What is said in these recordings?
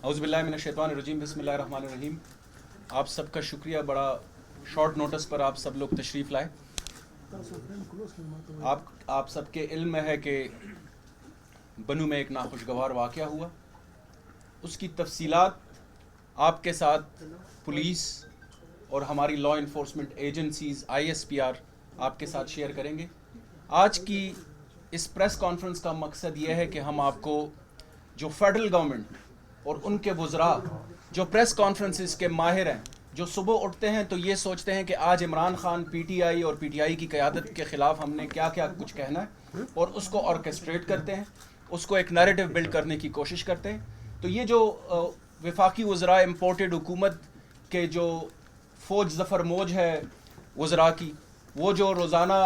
اعوذ باللہ من الشیطان الرجیم، بسم اللہ الرحمن الرحیم۔ آپ سب کا شکریہ، بڑا شارٹ نوٹس پر آپ سب لوگ تشریف لائے۔ آپ سب کے علم میں ہے کہ بنو میں ایک ناخوشگوار واقعہ ہوا، اس کی تفصیلات آپ کے ساتھ پولیس اور ہماری لا انفورسمنٹ ایجنسیز ISPR آپ کے ساتھ شیئر کریں گے۔ آج کی اس پریس کانفرنس کا مقصد یہ ہے کہ ہم آپ کو جو فیڈرل گورنمنٹ اور ان کے وزراء جو پریس کانفرنسز کے ماہر ہیں، جو صبح اٹھتے ہیں تو یہ سوچتے ہیں کہ آج عمران خان PTI اور PTI کی قیادت کے خلاف ہم نے کیا کیا کچھ کہنا ہے، اور اس کو آرکیسٹریٹ کرتے ہیں، اس کو ایک نیریٹو بلڈ کرنے کی کوشش کرتے ہیں۔ تو یہ جو وفاقی وزراء امپورٹڈ حکومت کے جو فوج ظفر موج ہے وزراء کی، وہ جو روزانہ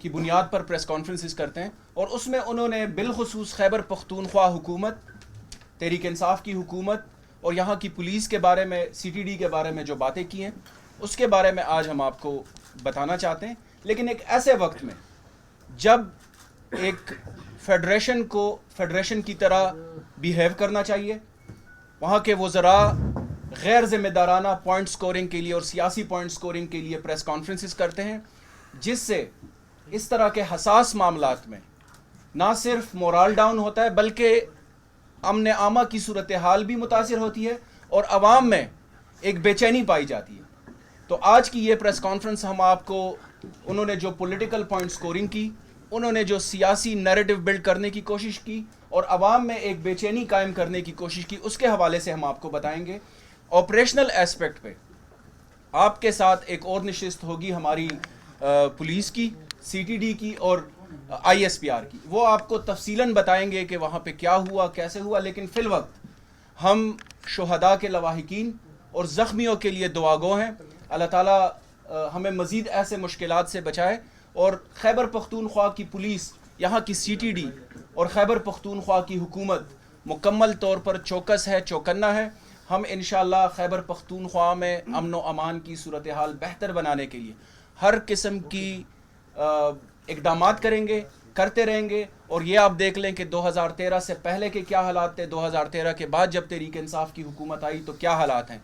کی بنیاد پر پریس کانفرنسز کرتے ہیں، اور اس میں انہوں نے بالخصوص خیبر پختونخوا حکومت، تحریک انصاف کی حکومت اور یہاں کی پولیس کے بارے میں، CTD کے بارے میں جو باتیں کی ہیں، اس کے بارے میں آج ہم آپ کو بتانا چاہتے ہیں۔ لیکن ایک ایسے وقت میں جب ایک فیڈریشن کو فیڈریشن کی طرح بیہیو کرنا چاہیے، وہاں کے وزراء غیر ذمہ دارانہ پوائنٹ سکورنگ کے لیے اور سیاسی پوائنٹ سکورنگ کے لیے پریس کانفرنسز کرتے ہیں، جس سے اس طرح کے حساس معاملات میں نہ صرف مورال ڈاؤن ہوتا ہے بلکہ امن عامہ کی صورتحال بھی متاثر ہوتی ہے اور عوام میں ایک بے چینی پائی جاتی ہے۔ تو آج کی یہ پریس کانفرنس ہم آپ کو، انہوں نے جو پولیٹیکل پوائنٹ سکورنگ کی، انہوں نے جو سیاسی نیریٹو بلڈ کرنے کی کوشش کی اور عوام میں ایک بے چینی قائم کرنے کی کوشش کی، اس کے حوالے سے ہم آپ کو بتائیں گے۔ آپریشنل ایسپیکٹ پہ آپ کے ساتھ ایک اور نشست ہوگی ہماری پولیس کی، CTD کی اور ISPR کی، وہ آپ کو تفصیلاً بتائیں گے کہ وہاں پہ کیا ہوا، کیسے ہوا۔ لیکن فی الوقت ہم شہداء کے لواحقین اور زخمیوں کے لیے دعا گو ہیں، اللہ تعالیٰ ہمیں مزید ایسے مشکلات سے بچائے، اور خیبر پختونخوا کی پولیس، یہاں کی CTD اور خیبر پختونخوا کی حکومت مکمل طور پر چوکس ہے، چوکنا ہے۔ ہم انشاءاللہ خیبر پختونخوا میں امن و امان کی صورتحال بہتر بنانے کے لیے ہر قسم کی اقدامات کریں گے، کرتے رہیں گے۔ اور یہ آپ دیکھ لیں کہ 2013 سے پہلے کے کیا حالات تھے، 2013 کے بعد جب تحریک انصاف کی حکومت آئی تو کیا حالات ہیں۔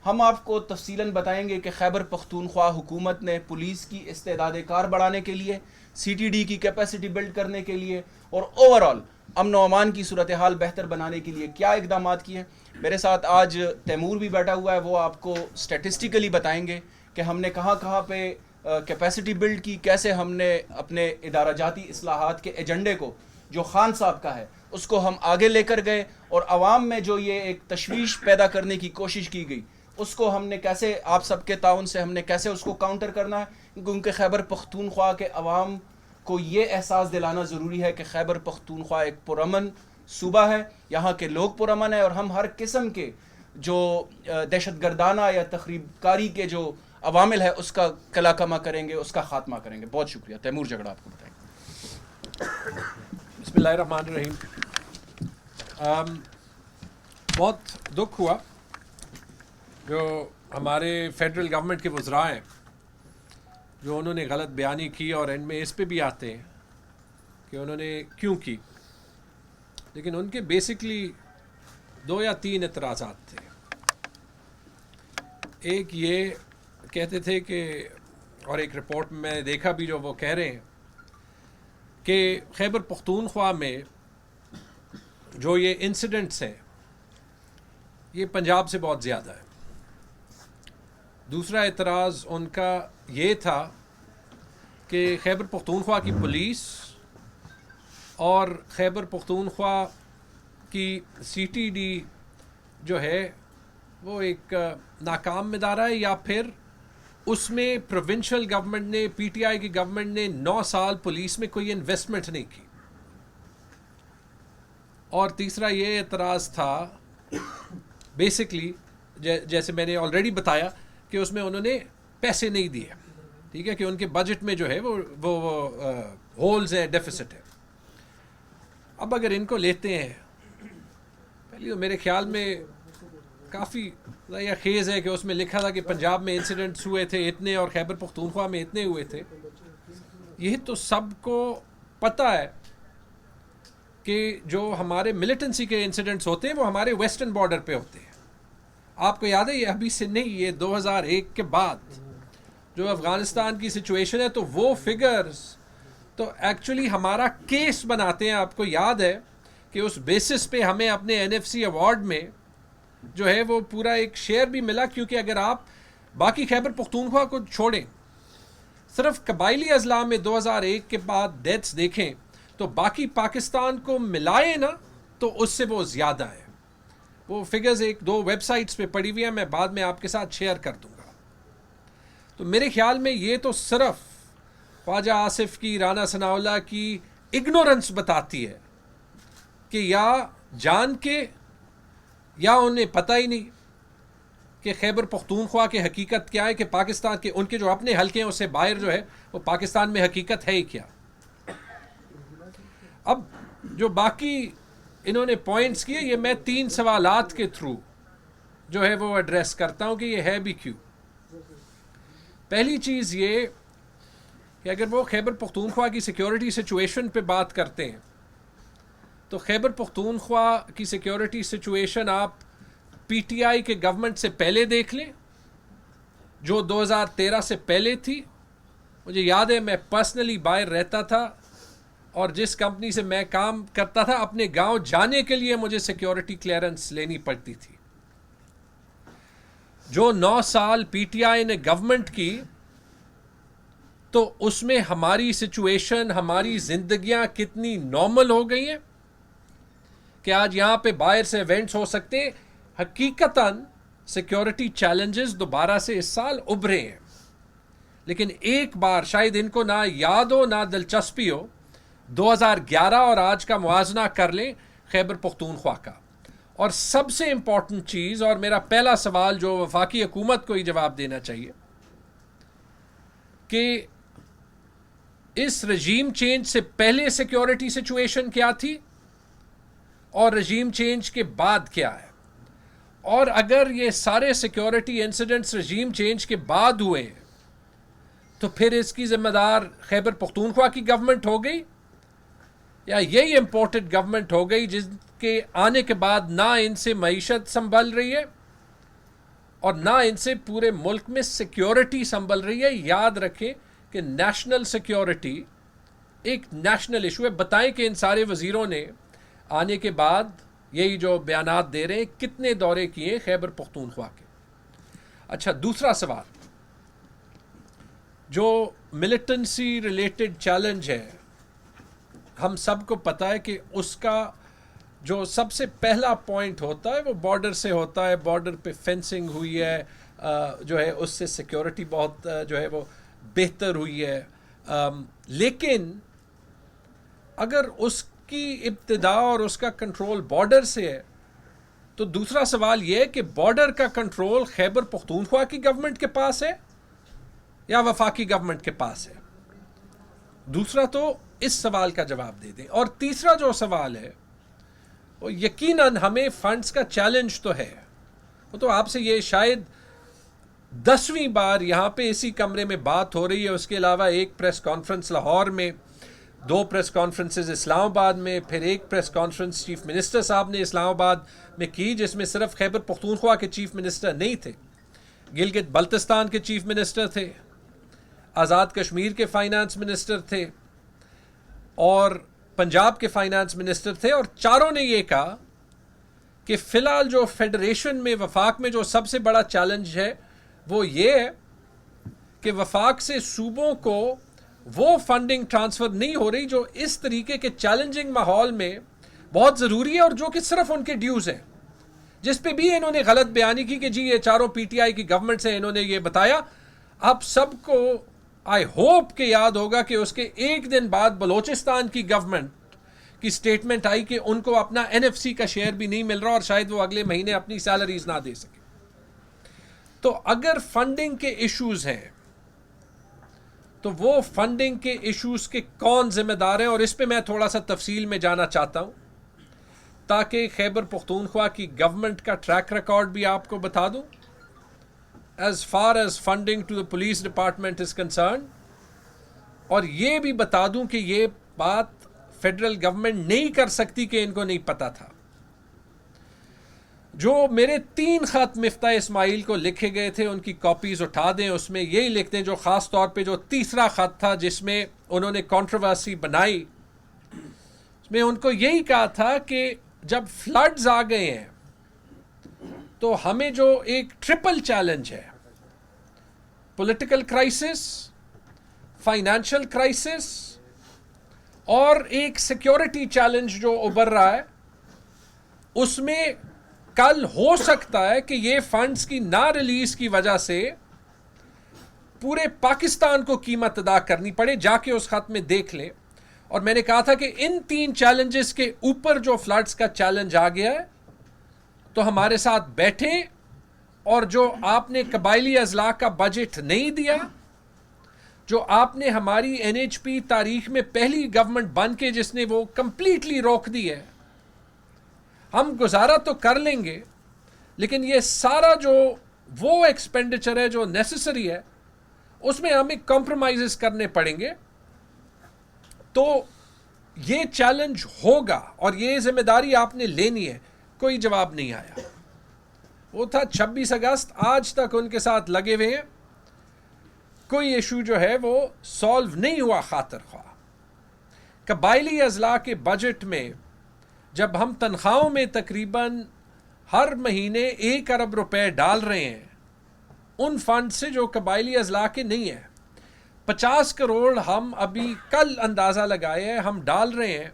ہم آپ کو تفصیلاً بتائیں گے کہ خیبر پختونخوا حکومت نے پولیس کی استعداد کار بڑھانے کے لیے، CTD کی کیپیسٹی بلڈ کرنے کے لیے اور اوورآل امن و امان کی صورتحال بہتر بنانے کے لیے کیا اقدامات کیے ہیں۔ میرے ساتھ آج تیمور بھی بیٹھا ہوا ہے، وہ آپ کو اسٹیٹسٹیکلی بتائیں گے کہ ہم نے کہاں کہاں پہ کیپیسٹی بلڈ کی، کیسے ہم نے اپنے ادارہ جاتی اصلاحات کے ایجنڈے کو جو خان صاحب کا ہے اس کو ہم آگے لے کر گئے، اور عوام میں جو یہ ایک تشویش پیدا کرنے کی کوشش کی گئی اس کو ہم نے کیسے، آپ سب کے تعاون سے ہم نے کیسے اس کو کاؤنٹر کرنا ہے، کیونکہ خیبر پختونخوا کے عوام کو یہ احساس دلانا ضروری ہے کہ خیبر پختونخوا ایک پرامن صوبہ ہے، یہاں کے لوگ پرامن ہیں، اور ہم ہر قسم کے جو دہشت گردانہ یا تخریب کاری کے جو عوامل ہے اس کا کلا کما کریں گے، اس کا خاتمہ کریں گے۔ بہت شکریہ۔ تیمور جھگڑا آپ کو بتائیں گے۔ بسم اللہ الرحمن الرحیم۔ بہت دکھ ہوا جو ہمارے فیڈرل گورنمنٹ کے وزراء ہیں جو انہوں نے غلط بیانی کی، اور اینڈ میں اس پہ بھی آتے ہیں کہ انہوں نے کیوں کی، لیکن ان کے بیسکلی 2 یا 3 اعتراضات تھے۔ ایک یہ کہتے تھے کہ، اور ایک رپورٹ میں نے دیکھا بھی جو وہ کہہ رہے ہیں کہ خیبر پختونخوا میں جو یہ انسیڈنٹس ہیں یہ پنجاب سے بہت زیادہ ہے۔ دوسرا اعتراض ان کا یہ تھا کہ خیبر پختونخوا کی پولیس اور خیبر پختونخوا کی CTD جو ہے وہ ایک ناکام ادارہ ہے، یا پھر اس میں پروونشل گورنمنٹ نے، PTI کی گورنمنٹ نے 9 سال پولیس میں کوئی انویسٹمنٹ نہیں کی۔ اور تیسرا یہ اعتراض تھا بیسکلی، جیسے میں نے آلریڈی بتایا کہ اس میں انہوں نے پیسے نہیں دیے، ٹھیک ہے، کہ ان کے بجٹ میں جو ہے وہ ہولز ہیں، ڈیفیسٹ ہے۔ اب اگر ان کو لیتے ہیں، پہلی تو میرے خیال میں کافی ضیاع خیز ہے کہ اس میں لکھا تھا کہ پنجاب میں انسیڈنٹس ہوئے تھے اتنے اور خیبر پختونخوا میں اتنے ہوئے تھے۔ یہ تو سب کو پتہ ہے کہ جو ہمارے ملیٹنسی کے انسیڈنٹس ہوتے ہیں وہ ہمارے ویسٹرن بارڈر پہ ہوتے ہیں. آپ کو یاد ہے یہ ابھی سے نہیں, یہ 2001 کے بعد جو افغانستان کی سچویشن ہے, تو وہ فگرز تو ایکچولی ہمارا کیس بناتے ہیں. آپ کو یاد ہے کہ اس بیسس پہ ہمیں اپنے NFC ایوارڈ میں جو ہے وہ پورا ایک شیئر بھی ملا, کیونکہ اگر آپ باقی خیبر پختونخوا کو چھوڑیں, صرف قبائلی اضلاع میں 2001 کے بعد ڈیتھس دیکھیں تو باقی پاکستان کو ملائے نا تو اس سے وہ زیادہ ہے. وہ فگرز ایک دو ویب سائٹس پہ پڑی ہوئی ہیں, میں بعد میں آپ کے ساتھ شیئر کر دوں گا. تو میرے خیال میں یہ تو صرف خواجہ آصف کی, رانا ثناء اللہ کی اگنورنس بتاتی ہے کہ یا جان کے یا انہیں پتہ ہی نہیں کہ خیبر پختونخوا کی حقیقت کیا ہے, کہ پاکستان کے ان کے جو اپنے حلقے ہیں اس سے باہر جو ہے وہ پاکستان میں حقیقت ہے ہی کیا. اب جو باقی انہوں نے پوائنٹس کیے, یہ میں 3 سوالات کے تھرو جو ہے وہ ایڈریس کرتا ہوں کہ یہ ہے بھی کیوں. پہلی چیز یہ کہ اگر وہ خیبر پختونخوا کی سیکیورٹی سچویشن پہ بات کرتے ہیں تو خیبر پختونخوا کی سیکیورٹی سچویشن آپ PTI کے گورنمنٹ سے پہلے دیکھ لیں, جو 2013 سے پہلے تھی. مجھے یاد ہے میں پرسنلی باہر رہتا تھا اور جس کمپنی سے میں کام کرتا تھا, اپنے گاؤں جانے کے لیے مجھے سیکیورٹی کلیئرنس لینی پڑتی تھی. جو 9 سال PTI نے گورنمنٹ کی تو اس میں ہماری سچویشن, ہماری زندگیاں کتنی نارمل ہو گئی ہیں کہ آج یہاں پہ باہر سے ایونٹس ہو سکتے ہیں. حقیقتاً سیکیورٹی چیلنجز دوبارہ سے اس سال ابھرے ہیں, لیکن ایک بار شاید ان کو نہ یاد ہو نہ دلچسپی ہو, 2011 اور آج کا موازنہ کر لیں خیبر پختونخوا کا. اور سب سے امپورٹنٹ چیز, اور میرا پہلا سوال جو وفاقی حکومت کو ہی جواب دینا چاہیے, کہ اس رجیم چینج سے پہلے سیکیورٹی سچویشن کیا تھی اور رجیم چینج کے بعد کیا ہے. اور اگر یہ سارے سیکیورٹی انسیڈنٹس رجیم چینج کے بعد ہوئے ہیں تو پھر اس کی ذمہ دار خیبر پختونخوا کی گورنمنٹ ہو گئی یا یہی امپورٹڈ گورنمنٹ ہو گئی جس کے آنے کے بعد نہ ان سے معیشت سنبھل رہی ہے اور نہ ان سے پورے ملک میں سیکیورٹی سنبھل رہی ہے. یاد رکھیں کہ نیشنل سیکیورٹی ایک نیشنل ایشو ہے. بتائیں کہ ان سارے وزیروں نے آنے کے بعد یہی جو بیانات دے رہے ہیں کتنے دورے کیے خیبر پختونخوا کے. اچھا, دوسرا سوال جو ملیٹنسی ریلیٹڈ چیلنج ہے, ہم سب کو پتہ ہے کہ اس کا جو سب سے پہلا پوائنٹ ہوتا ہے وہ بارڈر سے ہوتا ہے. بارڈر پہ فینسنگ ہوئی ہے, جو ہے اس سے سیکیورٹی بہت جو ہے وہ بہتر ہوئی ہے. لیکن اگر اس کی ابتدا اور اس کا کنٹرول بارڈر سے ہے تو دوسرا سوال یہ ہے کہ بارڈر کا کنٹرول خیبر پختونخوا کی گورنمنٹ کے پاس ہے یا وفاقی گورنمنٹ کے پاس ہے. دوسرا تو اس سوال کا جواب دے دیں. اور تیسرا جو سوال ہے وہ یقیناً ہمیں فنڈز کا چیلنج تو ہے, وہ تو آپ سے یہ شاید 10ویں بار یہاں پہ اسی کمرے میں بات ہو رہی ہے. اس کے علاوہ ایک پریس کانفرنس لاہور میں, 2 پریس کانفرنسز اسلام آباد میں, پھر ایک پریس کانفرنس چیف منسٹر صاحب نے اسلام آباد میں کی جس میں صرف خیبر پختونخوا کے چیف منسٹر نہیں تھے, گلگت بلتستان کے چیف منسٹر تھے, آزاد کشمیر کے فائنانس منسٹر تھے اور پنجاب کے فائنانس منسٹر تھے. اور چاروں نے یہ کہا کہ فی الحال جو فیڈریشن میں وفاق میں جو سب سے بڑا چیلنج ہے وہ یہ ہے کہ وفاق سے صوبوں کو وہ فنڈنگ ٹرانسفر نہیں ہو رہی جو اس طریقے کے چیلنجنگ ماحول میں بہت ضروری ہے, اور جو کہ صرف ان کے ڈیوز ہیں, جس پہ بھی انہوں نے غلط بیانی کی کہ جی یہ چاروں PTI کی گورنمنٹ سے انہوں نے یہ بتایا. آپ سب کو آئی ہوپ کہ یاد ہوگا کہ اس کے ایک دن بعد بلوچستان کی گورنمنٹ کی سٹیٹمنٹ آئی کہ ان کو اپنا NFC کا شیئر بھی نہیں مل رہا اور شاید وہ اگلے مہینے اپنی سیلریز نہ دے سکے. تو اگر فنڈنگ کے ایشوز ہیں تو وہ فنڈنگ کے ایشوز کے کون ذمہ دار ہیں, اور اس پہ میں تھوڑا سا تفصیل میں جانا چاہتا ہوں تاکہ خیبر پختونخوا کی گورنمنٹ کا ٹریک ریکارڈ بھی آپ کو بتا دوں as far as funding to the police department is concerned, اور یہ بھی بتا دوں کہ یہ بات فیڈرل گورنمنٹ نہیں کر سکتی کہ ان کو نہیں پتا تھا. جو میرے 3 خط مفتاح اسماعیل کو لکھے گئے تھے ان کی کاپیز اٹھا دیں, اس میں یہی لکھ دیں, جو خاص طور پہ جو تیسرا خط تھا جس میں انہوں نے کنٹروورسی بنائی, اس میں ان کو یہی کہا تھا کہ جب فلڈز آ گئے ہیں تو ہمیں جو ایک ٹرپل چیلنج ہے, پولیٹیکل کرائسس, فائنینشیل کرائسس اور ایک سیکیورٹی چیلنج جو ابھر رہا ہے, اس میں کل ہو سکتا ہے کہ یہ فنڈز کی نہ ریلیز کی وجہ سے پورے پاکستان کو قیمت ادا کرنی پڑے. جا کے اس خط میں دیکھ لیں. اور میں نے کہا تھا کہ ان 3 چیلنجز کے اوپر جو فلڈز کا چیلنج آ گیا ہے تو ہمارے ساتھ بیٹھیں, اور جو آپ نے قبائلی اضلاع کا بجٹ نہیں دیا, جو آپ نے ہماری NHP تاریخ میں پہلی گورنمنٹ بن کے جس نے وہ کمپلیٹلی روک دی ہے, ہم گزارا تو کر لیں گے لیکن یہ سارا جو وہ ایکسپینڈیچر ہے جو نیسسری ہے اس میں ہمیں کمپرومائزز کرنے پڑیں گے. تو یہ چیلنج ہوگا اور یہ ذمہ داری آپ نے لینی ہے. کوئی جواب نہیں آیا. وہ تھا 26 اگست, آج تک ان کے ساتھ لگے ہوئے ہیں, کوئی ایشو جو ہے وہ سالو نہیں ہوا خاطر خواہ. قبائلی اضلاع کے بجٹ میں جب ہم تنخواہوں میں تقریباً ہر مہینے 1 ارب روپے ڈال رہے ہیں ان فنڈ سے جو قبائلی اضلاع کے نہیں ہیں, 50 کروڑ ہم ابھی کل اندازہ لگائے ہیں ہم ڈال رہے ہیں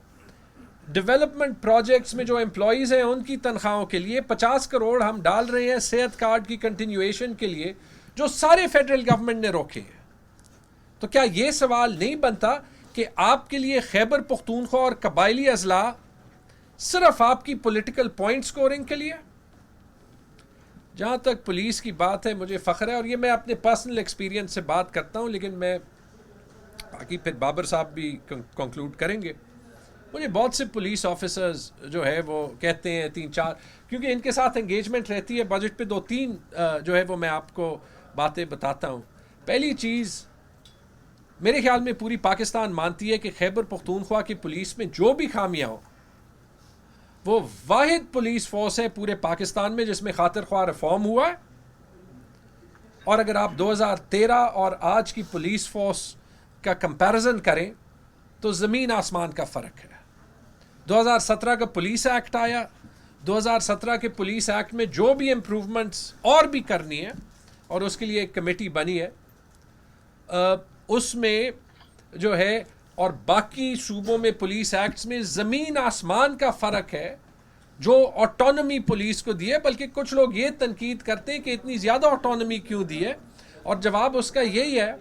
ڈیولپمنٹ پروجیکٹس میں جو امپلائیز ہیں ان کی تنخواہوں کے لیے, 50 کروڑ ہم ڈال رہے ہیں صحت کارڈ کی کنٹینیویشن کے لیے جو سارے فیڈرل گورنمنٹ نے روکے ہیں. تو کیا یہ سوال نہیں بنتا کہ آپ کے لیے خیبر پختونخوا اور قبائلی اضلاع صرف آپ کی پولیٹیکل پوائنٹ سکورنگ کے لیے؟ جہاں تک پولیس کی بات ہے مجھے فخر ہے, اور یہ میں اپنے پرسنل ایکسپیرینس سے بات کرتا ہوں, لیکن میں باقی پھر بابر صاحب بھی کنکلوڈ کریں گے. مجھے بہت سے پولیس آفیسرز جو ہے وہ کہتے ہیں 3-4, کیونکہ ان کے ساتھ انگیجمنٹ رہتی ہے بجٹ پہ, 2-3 جو ہے وہ میں آپ کو باتیں بتاتا ہوں. پہلی چیز, میرے خیال میں پوری پاکستان مانتی ہے کہ خیبر پختونخوا کی پولیس میں جو بھی خامیاں ہوں, وہ واحد پولیس فورس ہے پورے پاکستان میں جس میں خاطر خواہ ریفارم ہوا ہے. اور اگر آپ 2013 اور آج کی پولیس فورس کا کمپیریزن کریں تو زمین آسمان کا فرق ہے. 2017 کا پولیس ایکٹ آیا, 2017 کے پولیس ایکٹ میں جو بھی امپروومنٹس اور بھی کرنی ہے, اور اس کے لیے ایک کمیٹی بنی ہے, اس میں جو ہے, اور باقی صوبوں میں پولیس ایکٹس میں زمین آسمان کا فرق ہے جو آٹونومی پولیس کو دی ہے. بلکہ کچھ لوگ یہ تنقید کرتے ہیں کہ اتنی زیادہ آٹونومی کیوں دی ہے, اور جواب اس کا یہی ہے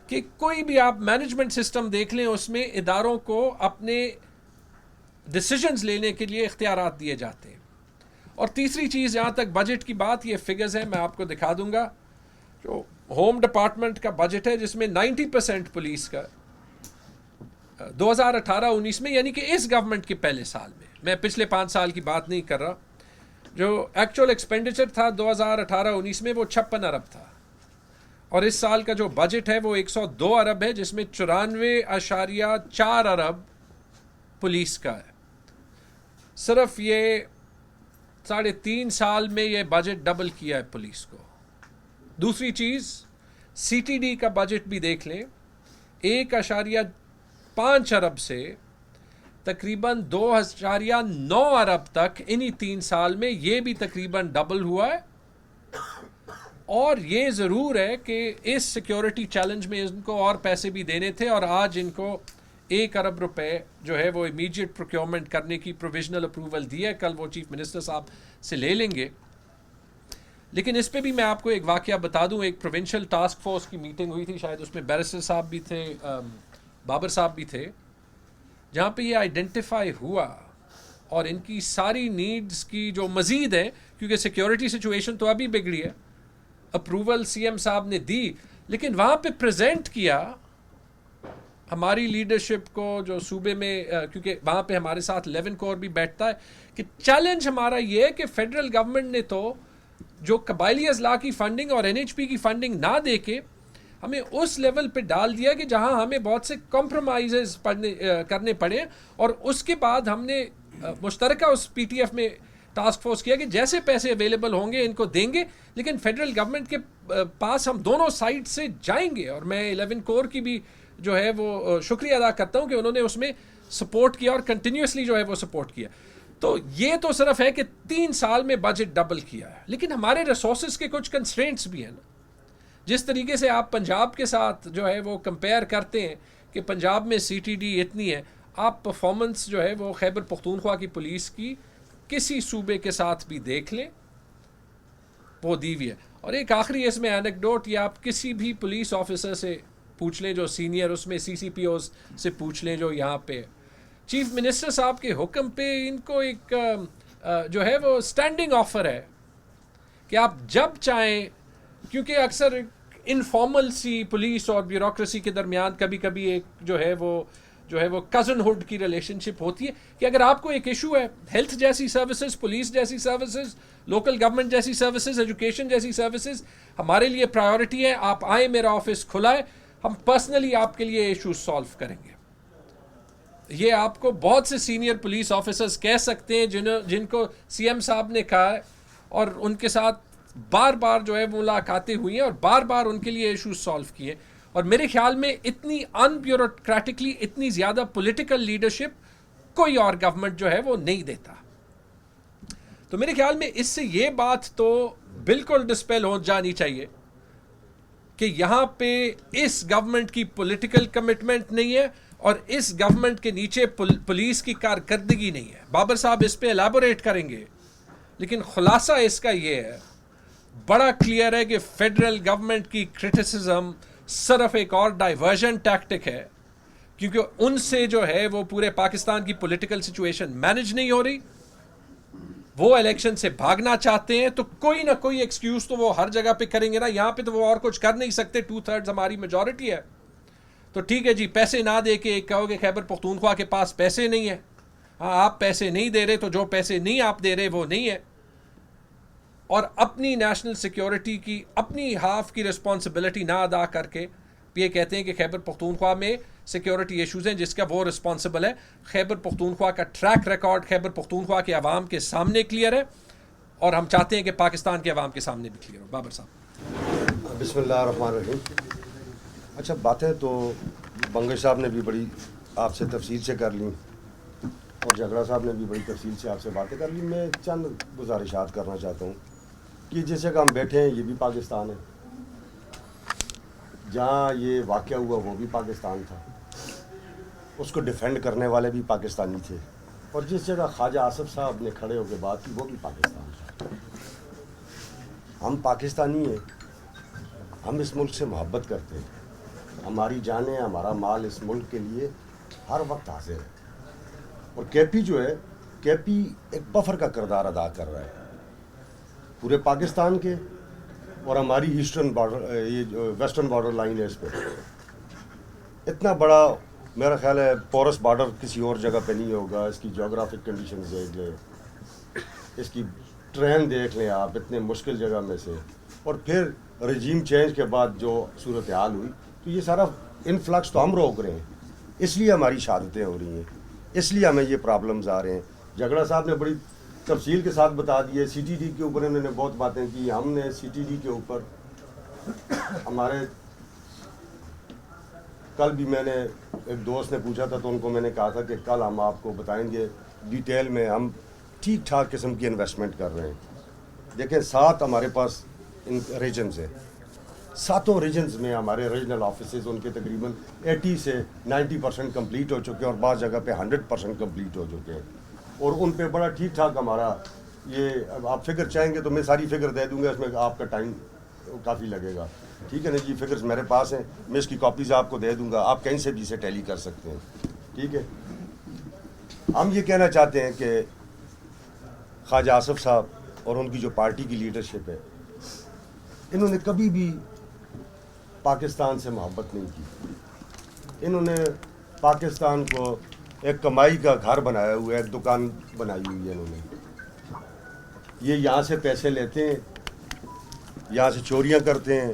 کہ کوئی بھی آپ مینجمنٹ سسٹم دیکھ لیں, اس میں اداروں کو اپنے ڈیسیجنز لینے کے لیے اختیارات دیے جاتے ہیں. اور تیسری چیز, جہاں تک بجٹ کی بات, یہ فگرز ہیں میں آپ کو دکھا دوں گا. جو ہوم ڈپارٹمنٹ کا بجٹ ہے جس میں 90% پولیس کا 2018-19 میں, یعنی کہ اس گورنمنٹ کے پہلے سال میں پچھلے 5 سال کی بات نہیں کر رہا, جو ایکچوئل ایکسپینڈیچر تھا 2018-19 میں وہ 56 ارب تھا, اور اس سال کا جو بجٹ ہے وہ 102 ارب ہے جس میں 94.4 ارب پولیس کا ہے. صرف یہ 3.5 سال میں یہ بجٹ ڈبل کیا ہے پولیس کو. دوسری چیز, CTD کا بجٹ بھی دیکھ لیں, 1.5 ارب سے تقریباً 2.9 ارب تک انہی 3 سال میں یہ بھی تقریباً ڈبل ہوا ہے. اور یہ ضرور ہے کہ اس سیکیورٹی چیلنج میں ان کو اور پیسے بھی دینے تھے, اور آج ان کو 1 ارب روپے جو ہے وہ امیجیٹ پروکیورمنٹ کرنے کی پروویژنل اپروول دی ہے. کل وہ چیف منسٹر صاحب سے لے لیں گے. لیکن اس پہ بھی میں آپ کو ایک واقعہ بتا دوں. ایک پروونشل ٹاسک فورس کی میٹنگ ہوئی تھی, شاید اس میں بیرسٹر صاحب بھی تھے, بابر صاحب بھی تھے, جہاں پہ یہ آئیڈینٹیفائی ہوا اور ان کی ساری نیڈز کی جو مزید ہے, کیونکہ سیکیورٹی سچویشن تو ابھی بگڑی ہے, اپروول CM صاحب نے دی, لیکن وہاں پہ پریزنٹ کیا ہماری لیڈرشپ کو جو صوبے میں, کیونکہ وہاں پہ ہمارے ساتھ 11 کور بھی بیٹھتا ہے, کہ چیلنج ہمارا یہ ہے کہ فیڈرل گورنمنٹ نے تو جو قبائلی اضلاع کی فنڈنگ اور NHP کی فنڈنگ نہ دے کے ہمیں اس لیول پہ ڈال دیا کہ جہاں ہمیں بہت سے کمپرومائزز کرنے پڑے، اور اس کے بعد ہم نے مشترکہ اس پی ٹی ایف میں ٹاسک فورس کیا کہ جیسے پیسے اویلیبل ہوں گے ان کو دیں گے، لیکن فیڈرل گورنمنٹ کے پاس ہم دونوں سائڈ سے جائیں گے. اور میں 11 کور کی بھی جو ہے وہ شکریہ ادا کرتا ہوں کہ انہوں نے اس میں سپورٹ کیا اور کنٹینیوسلی جو ہے وہ سپورٹ کیا. تو یہ تو صرف ہے کہ 3 سال میں بجٹ ڈبل کیا ہے، لیکن ہمارے ریسورسز کے کچھ کنسٹرینٹس بھی ہیں نا. جس طریقے سے آپ پنجاب کے ساتھ جو ہے وہ کمپیئر کرتے ہیں کہ پنجاب میں سی ٹی ڈی اتنی ہے، آپ پرفارمنس جو ہے وہ خیبر پختونخوا کی پولیس کی کسی صوبے کے ساتھ بھی دیکھ لیں وہ دی ہوئی ہے. اور ایک آخری اس میں اینیکڈوٹ، یہ آپ کسی بھی پولیس آفیسر سے پوچھ لیں جو سینئر اس میں سی سی پی اوز سے پوچھ لیں جو یہاں پہ چیف منسٹر صاحب کے حکم پہ ان کو ایک جو ہے وہ اسٹینڈنگ آفر ہے کہ آپ جب چاہیں، کیونکہ اکثر انفارمل سی پولیس اور بیوروکریسی کے درمیان کبھی کبھی ایک جو ہے وہ کزن ہوڈ کی ریلیشن شپ ہوتی ہے کہ اگر آپ کو ایک ایشو ہے، ہیلتھ جیسی سروسز، پولیس جیسی سروسز، لوکل گورنمنٹ جیسی سروسز، ایجوکیشن جیسی سروسز ہمارے لیے پرائیورٹی ہے، آپ آئیں، میرا آفس کھلا ہے، ہم پرسنلی آپ کے لیے ایشوز سالو کریں گے. یہ آپ کو بہت سے سینئر پولیس آفیسرز کہہ سکتے ہیں جن کو سی ایم صاحب نے کہا ہے، اور ان کے ساتھ بار بار جو ہے ملاقاتیں ہوئی ہیں اور بار بار ان کے لیے ایشوز سالو کیے. اور میرے خیال میں اتنی ان بیوروکریٹکلی اتنی زیادہ پولیٹیکل لیڈرشپ کوئی اور گورنمنٹ جو ہے وہ نہیں دیتا. تو میرے خیال میں اس سے یہ بات تو بالکل ڈسپیل ہو جانی چاہیے کہ یہاں پہ اس گورنمنٹ کی پولیٹیکل کمٹمنٹ نہیں ہے اور اس گورنمنٹ کے نیچے پولیس کی کارکردگی نہیں ہے. بابر صاحب اس پہ ایلیبوریٹ کریں گے، لیکن خلاصہ اس کا یہ ہے، بڑا کلیئر ہے کہ فیڈرل گورنمنٹ کی کرٹیسزم صرف ایک اور ڈائیورژن ٹیکٹک ہے، کیونکہ ان سے جو ہے وہ پورے پاکستان کی پولیٹیکل سچویشن مینج نہیں ہو رہی. وہ الیکشن سے بھاگنا چاہتے ہیں تو کوئی نہ کوئی ایکسکیوز تو وہ ہر جگہ پہ کریں گے نا. یہاں پہ تو وہ اور کچھ کر نہیں سکتے، 2/3 ہماری میجورٹی ہے. تو ٹھیک ہے جی، پیسے نہ دے کے کہو کہ خیبر پختونخوا کے پاس پیسے نہیں ہیں. ہاں، آپ پیسے نہیں دے رہے تو جو پیسے نہیں آپ دے رہے وہ نہیں ہے، اور اپنی نیشنل سیکیورٹی کی اپنی ہاف کی رسپانسبلٹی نہ ادا کر کے یہ کہتے ہیں کہ خیبر پختونخوا میں سیکیورٹی ایشوز ہیں جس کا وہ رسپانسبل ہے. خیبر پختونخوا کا ٹریک ریکارڈ خیبر پختونخوا کے عوام کے سامنے کلیئر ہے، اور ہم چاہتے ہیں کہ پاکستان کے عوام کے سامنے بھی کلیئر ہو. بابر صاحب. بسم اللہ الرحمن الرحیم. اچھا، باتیں تو بنگش صاحب نے بھی بڑی آپ سے تفصیل سے کر لیں اور جھگڑا صاحب نے بھی بڑی تفصیل سے آپ سے باتیں کر لیں. میں چند گزارشات کرنا چاہتا ہوں کہ جس جگہ ہم بیٹھے ہیں یہ بھی پاکستان ہے، جہاں یہ واقعہ ہوا وہ بھی پاکستان تھا، اس کو ڈیفینڈ کرنے والے بھی پاکستانی تھے، اور جس جگہ خواجہ آصف صاحب نے کھڑے ہو کے بات کی وہ بھی پاکستان تھا. ہم پاکستانی ہیں، ہم اس ملک سے محبت کرتے ہیں، ہماری جانیں ہمارا مال اس ملک کے لیے ہر وقت حاضر ہے. اور کے پی جو ہے، کے پی ایک بفر کا کردار ادا کر رہا ہے پورے پاکستان کے، اور ہماری ایسٹرن بارڈر، یہ ویسٹرن بارڈر لائن ہے، اس پہ اتنا بڑا میرا خیال ہے پورس بارڈر کسی اور جگہ پہ نہیں ہوگا. اس کی جغرافک کنڈیشنز دیکھ لیں، اس کی ٹرین دیکھ لیں آپ، اتنے مشکل جگہ میں سے، اور پھر رجیم چینج کے بعد جو صورتحال ہوئی، تو یہ سارا انفلکس تو ہم روک رہے ہیں، اس لیے ہماری شہادتیں ہو رہی ہیں، اس لیے ہمیں یہ پرابلمز آ رہے ہیں. جھگڑا صاحب نے بڑی تفصیل کے ساتھ بتا دیے. سی ٹی ڈی کے اوپر انہوں نے بہت باتیں کی. ہم نے سی ٹی ڈی کے اوپر ہمارے کل بھی میں نے ایک دوست نے پوچھا تھا تو ان کو میں نے کہا تھا کہ کل ہم آپ کو بتائیں گے ڈیٹیل میں. ہم ٹھیک ٹھاک قسم کی انویسٹمنٹ کر رہے ہیں. دیکھیں 7 ہمارے پاس ریجنز ہیں، 7 ریجنز میں ہمارے ریجنل آفیسز ان کے تقریباً 80 سے 90% کمپلیٹ ہو چکے ہیں، اور بعض جگہ پہ 100% کمپلیٹ ہو چکے ہیں. اور ان پہ بڑا ٹھیک ٹھاک ہمارا یہ، آپ فگر چاہیں گے تو میں ساری فگر دے دوں گا، اس میں آپ کا ٹائم کافی لگے گا. ٹھیک ہے نا جی، فگرز میرے پاس ہیں، میں اس کی کاپیز آپ کو دے دوں گا، آپ کہیں سے بھی اسے ٹیلی کر سکتے ہیں. ٹھیک ہے. ہم یہ کہنا چاہتے ہیں کہ خواجہ آصف صاحب اور ان کی جو پارٹی کی لیڈرشپ ہے، انہوں نے کبھی بھی پاکستان سے محبت نہیں کی. انہوں نے پاکستان کو ایک کمائی کا گھر بنایا ہوا ہے، ایک دکان بنائی ہوئی ہے انہوں نے. یہ یہاں سے پیسے لیتے ہیں، یہاں سے چوریاں کرتے ہیں،